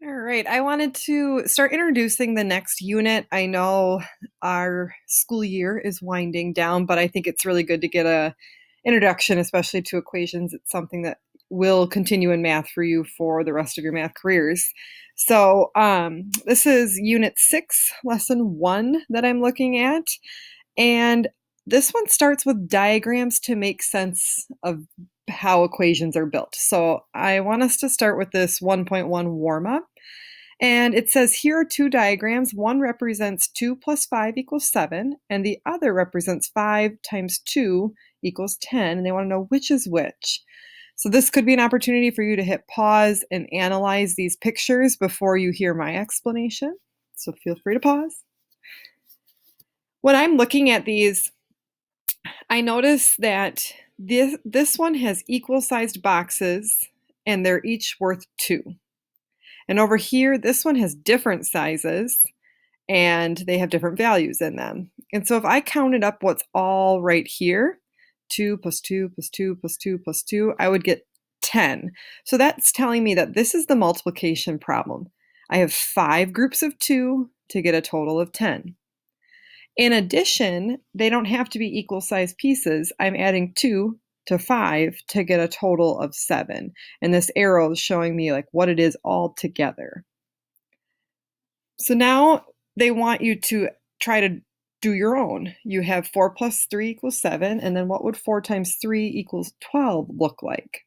All right, I wanted to start introducing the next unit. I know our school year is winding down, but I think it's really good to get a introduction, especially to equations. It's something that will continue in math for you for the rest of your math careers. So this is Unit 6, Lesson 1 that I'm looking at. And this one starts with diagrams to make sense of how equations are built. So I want us to start with this 1.1 warm-up. And it says here are two diagrams. One represents 2 plus 5 equals 7, and the other represents 5 times 2 equals 10, and they want to know which is which. So this could be an opportunity for you to hit pause and analyze these pictures before you hear my explanation. So feel free to pause. When I'm looking at these, I notice that this one has equal-sized boxes, and they're each worth 2. And over here, this one has different sizes, and they have different values in them. And so if I counted up what's all right here, 2 plus 2 plus 2 plus 2 plus 2, I would get 10. So that's telling me that this is the multiplication problem. I have 5 groups of 2 to get a total of 10. In addition, they don't have to be equal sized pieces. I'm adding 2 to 5 to get a total of 7. And this arrow is showing me like what it is all together. So now they want you to try to do your own. You have 4 plus 3 equals 7, and then what would 4 times 3 equals 12 look like?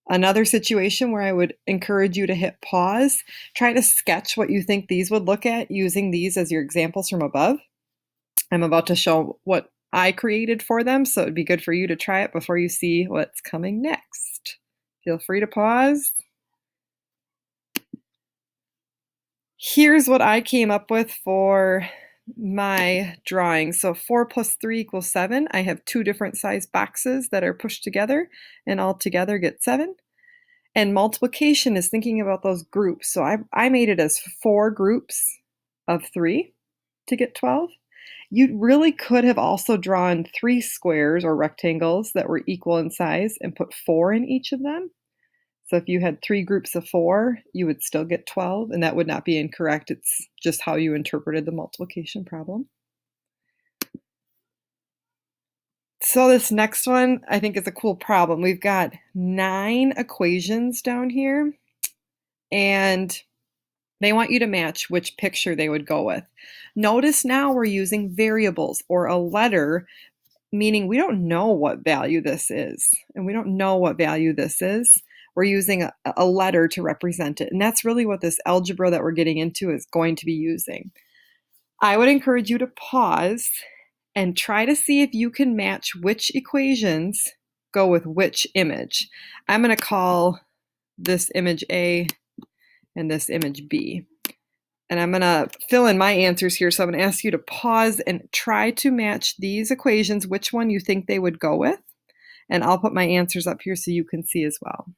Another situation where I would encourage you to hit pause, try to sketch what you think these would look at using these as your examples from above. I'm about to show what I created for them, so it'd be good for you to try it before you see what's coming next. Feel free to pause. Here's what I came up with for my drawing. So 4 plus 3 equals 7. I have 2 different size boxes that are pushed together and all together get 7. And multiplication is thinking about those groups. So I made it as 4 groups of 3 to get 12. You really could have also drawn 3 squares or rectangles that were equal in size and put 4 in each of them. So if you had 3 groups of 4, you would still get 12, and that would not be incorrect. It's just how you interpreted the multiplication problem. So this next one, I think, is a cool problem. We've got 9 equations down here, and they want you to match which picture they would go with. Notice now we're using variables or a letter, meaning we don't know what value this is, and we don't know what value this is. We're using a letter to represent it, and that's really what this algebra that we're getting into is going to be using. I would encourage you to pause and try to see if you can match which equations go with which image. I'm going to call this image A and this image B. And I'm going to fill in my answers here. So I'm going to ask you to pause and try to match these equations, which one you think they would go with. And I'll put my answers up here so you can see as well.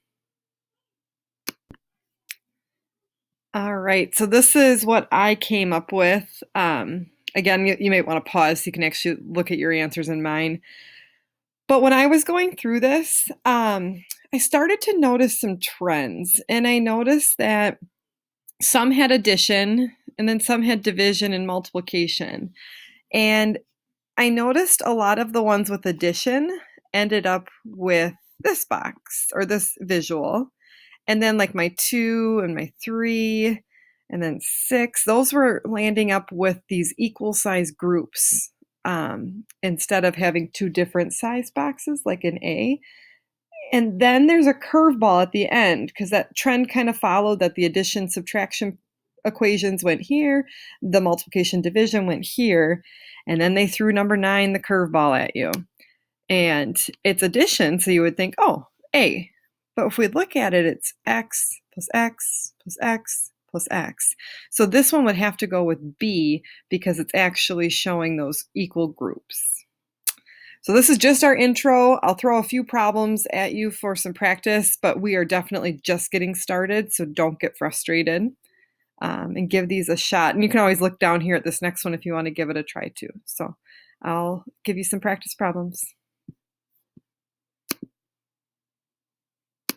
All right, so this is what I came up with. Again, you might want to pause so you can actually look at your answers and mine. But when I was going through this, I started to notice some trends. And I noticed that some had addition, and then some had division and multiplication. And I noticed a lot of the ones with addition ended up with this box or this visual. And then like my 2 and my 3 and then 6, those were landing up with these equal size groups instead of having 2 different size boxes like an A. And then there's a curveball at the end because that trend kind of followed that the addition subtraction equations went here, the multiplication division went here, and then they threw number 9, the curveball at you. And it's addition, so you would think, oh, A. But if we look at it, it's x plus x plus x plus x. So this one would have to go with B because it's actually showing those equal groups. So this is just our intro. I'll throw a few problems at you for some practice, but we are definitely just getting started, so don't get frustrated and give these a shot. And you can always look down here at this next one if you want to give it a try too. So I'll give you some practice problems.